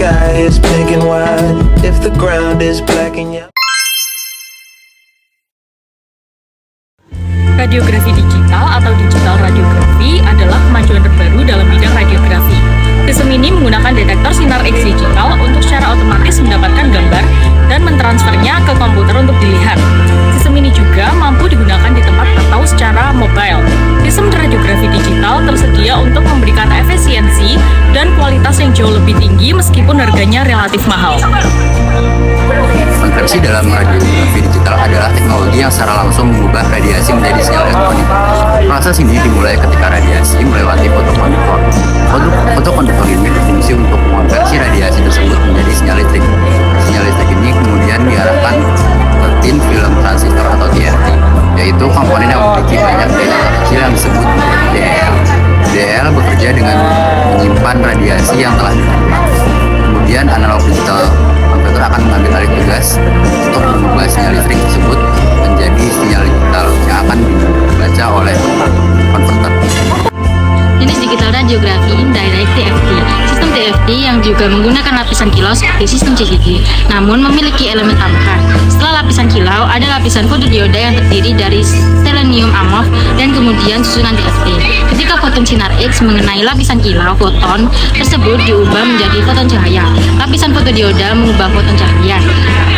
sky is pink and white, if the ground is black and yellow. Radiografi digital atau digital radiografi adalah kemajuan terbaru dalam bidang radiografi. Sistem ini menggunakan detektor sinar X digital untuk secara otomatis mendapatkan gambar dan mentransfernya ke komputer untuk dilihat. Sistem ini juga mampu digunakan di tempat atau secara mobile. Sistem radiografi digital tersedia untuk memberikan efisiensi dan kualitas yang jauh lebih tinggi meskipun harganya relatif mahal. Konversi dalam radiografi digital adalah teknologi yang secara langsung mengubah radiasi menjadi sinyal elektronik. Proses ini dimulai ketika radiasi melewati fotokonduktor. Fotokonduktor ini berfungsi untuk mengonversi radiasi tersebut menjadi sinyal listrik. Sinyal listrik ini kemudian diarahkan ke tin film transistor atau TFT, yaitu komponen yang memiliki banyak detektor kecil yang disebut DL. DL bekerja dengan menyimpan radiasi yang telah diterima. Kemudian analog digital konverter akan mengambil alih tugas untuk mengubah sinyal listrik tersebut menjadi sinyal digital yang akan dibaca oleh konverter. Jenis digital radiografi indirect TFT. Sistem TFT yang juga menggunakan lapisan kilau seperti sistem CCD, namun memiliki elemen tambahan. Setelah lapisan kilau, ada lapisan fotodioda yang terdiri dari selenium amorf dan kemudian susunan TFT. Ketika foton sinar X mengenai lapisan kilau, foton tersebut diubah menjadi foton cahaya. Lapisan fotodioda mengubah foton cahaya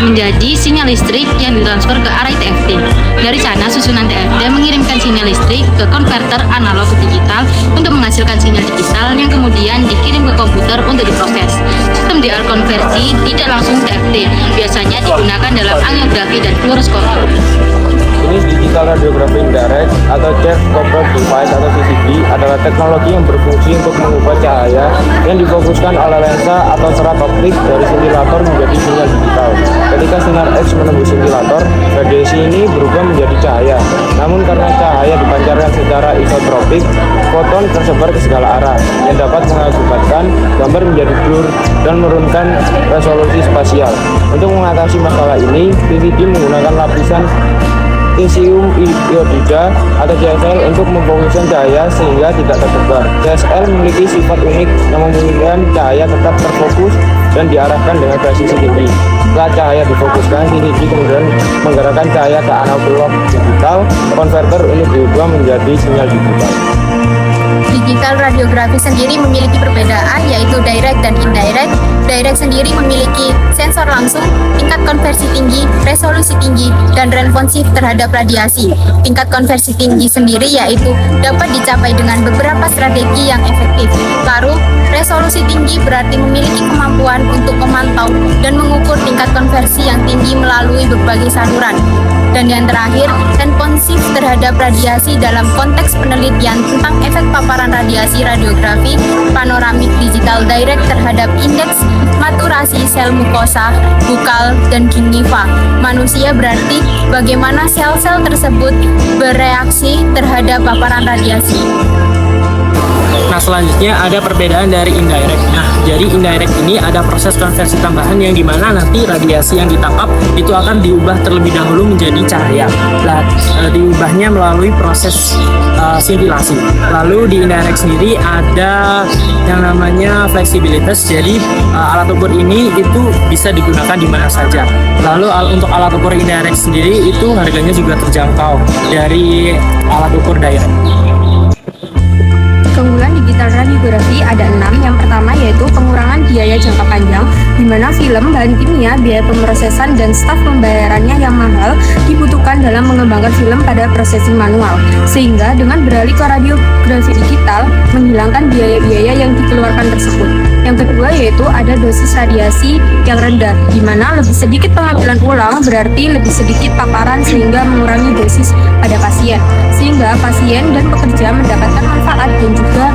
menjadi sinyal listrik yang ditransfer ke array TFT. Dari sana, susunan TFT mengirimkan sinyal listrik ke konverter analog ke digital untuk menghasilkan sinyal digital yang kemudian dikirim ke komputer untuk diproses. Sistem DR konversi tidak langsung TFT, biasanya digunakan dalam angiografi dan fluoroskopi. Jenis digital radiografi indirect atau Chef Coupled Device atau CCD adalah teknologi yang berfungsi untuk mengubah cahaya yang difokuskan oleh lensa atau serat optik dari scintillator menjadi sinyal digital. Ketika sinar X menembus scintillator, radiasi ini berubah menjadi cahaya. Namun karena cahaya dipancarkan secara isotropik, foton tersebar ke segala arah yang dapat mengakibatkan gambar menjadi blur dan menurunkan resolusi spasial. Untuk mengatasi masalah ini, CCD menggunakan lapisan cesium iodida atau CSL untuk memfokuskan cahaya sehingga tidak tersebar. CSL memiliki sifat unik yang memungkinkan cahaya tetap terfokus dan diarahkan dengan presisi tinggi. Setelah cahaya difokuskan, CCD kemudian menggerakkan cahaya ke analog digital. Konverter ini diubah menjadi sinyal digital. Digital radiografi sendiri memiliki perbedaan yaitu direct dan indirect. Direct sendiri memiliki sensor langsung, tingkat konversi tinggi, resolusi tinggi, dan responsif terhadap radiasi. Tingkat konversi tinggi sendiri yaitu dapat dicapai dengan beberapa strategi yang efektif. Lalu, resolusi tinggi berarti memiliki kemampuan untuk memantau dan mengukur tingkat konversi yang tinggi melalui berbagai saluran. Dan yang terakhir, responsif terhadap radiasi dalam konteks penelitian tentang efek paparan radiasi radiografi panoramik digital direct terhadap indeks maturasi sel mukosa, bukal, dan gingiva manusia berarti bagaimana sel-sel tersebut bereaksi terhadap paparan radiasi. Nah, selanjutnya ada perbedaan dari indirect. Nah, jadi indirect ini ada proses konversi tambahan yang dimana nanti radiasi yang ditangkap itu akan diubah terlebih dahulu menjadi cahaya. Nah, diubahnya melalui proses scintilasi. Lalu di indirect sendiri ada yang namanya fleksibilitas. Jadi alat ukur ini itu bisa digunakan di mana saja. Lalu untuk alat ukur indirect sendiri itu harganya juga terjangkau dari alat ukur direct. Keunggulan digital radiografi ada 6. Yang pertama yaitu pengurangan biaya jangka panjang, di mana film, bahan kimia, biaya pemrosesan, dan staf pembayarannya yang mahal dibutuhkan dalam mengembangkan film pada prosesing manual. Sehingga dengan beralih ke radiografi digital, menghilangkan biaya-biaya yang dikeluarkan tersebut. Yang kedua yaitu ada dosis radiasi yang rendah, di mana lebih sedikit pengambilan ulang berarti lebih sedikit paparan sehingga mengurangi dosis pada pasien. Sehingga pasien dan pekerja mendapatkan manfaat dan juga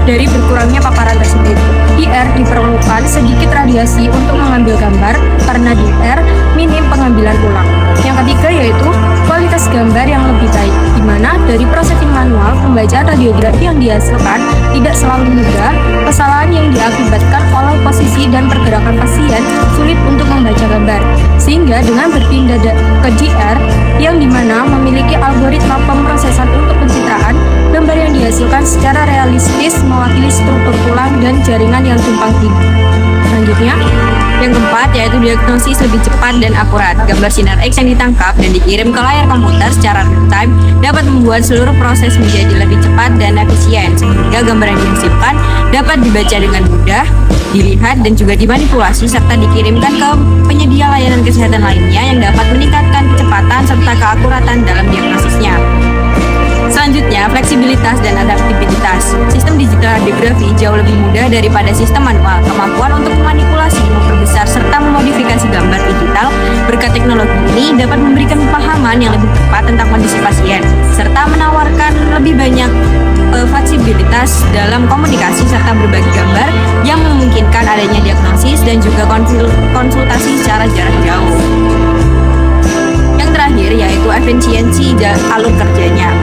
dari berkurangnya paparan tersebut. DR diperlukan sedikit radiasi untuk mengambil gambar karena DR minim pengambilan ulang. Yang ketiga yaitu kualitas gambar yang lebih baik, di mana dari prosesing manual pembacaan radiografi yang dihasilkan tidak selalu mudah. Kesalahan yang diakibatkan oleh posisi dan pergerakan pasien sulit untuk membaca gambar. Sehingga dengan berpindah ke DR yang dimana memiliki algoritma pemrosesan untuk pencitraan, gambar yang dihasilkan secara realistis mewakili struktur tulang dan jaringan yang tumpang tindih. selanjutnya, yang keempat yaitu diagnosis lebih cepat dan akurat. Gambar sinar X yang ditangkap dan dikirim ke layar komputer secara real time dapat membuat seluruh proses menjadi lebih cepat dan efisien, sehingga gambar yang dihasilkan dapat dibaca dengan mudah, dilihat dan juga dimanipulasi serta dikirimkan ke penyedia layanan kesehatan lainnya yang dapat meningkatkan kecepatan serta keakuratan dalam diagnosisnya. Selanjutnya, fleksibilitas dan adaptabilitas. Sistem digital radiografi jauh lebih mudah daripada sistem manual. Kemampuan untuk memanipulasi, memperbesar, serta memodifikasi gambar digital berkat teknologi ini dapat memberikan pemahaman yang lebih tepat tentang kondisi pasien, serta menawarkan lebih banyak fleksibilitas dalam komunikasi serta berbagi gambar yang memungkinkan adanya diagnosis dan juga konsultasi secara jarak jauh. Yang terakhir yaitu efisiensi alur kerjanya.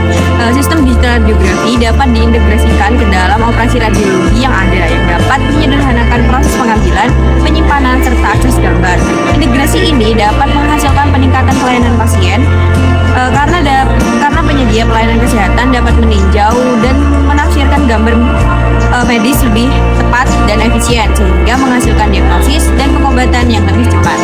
Sistem digital radiografi dapat diintegrasikan ke dalam operasi radiologi yang ada yang dapat menyederhanakan proses pengambilan, penyimpanan, serta akses gambar. Integrasi ini dapat menghasilkan peningkatan pelayanan pasien karena penyedia pelayanan kesehatan dapat meninjau dan menafsirkan gambar medis lebih tepat dan efisien sehingga menghasilkan diagnosis dan pengobatan yang lebih cepat.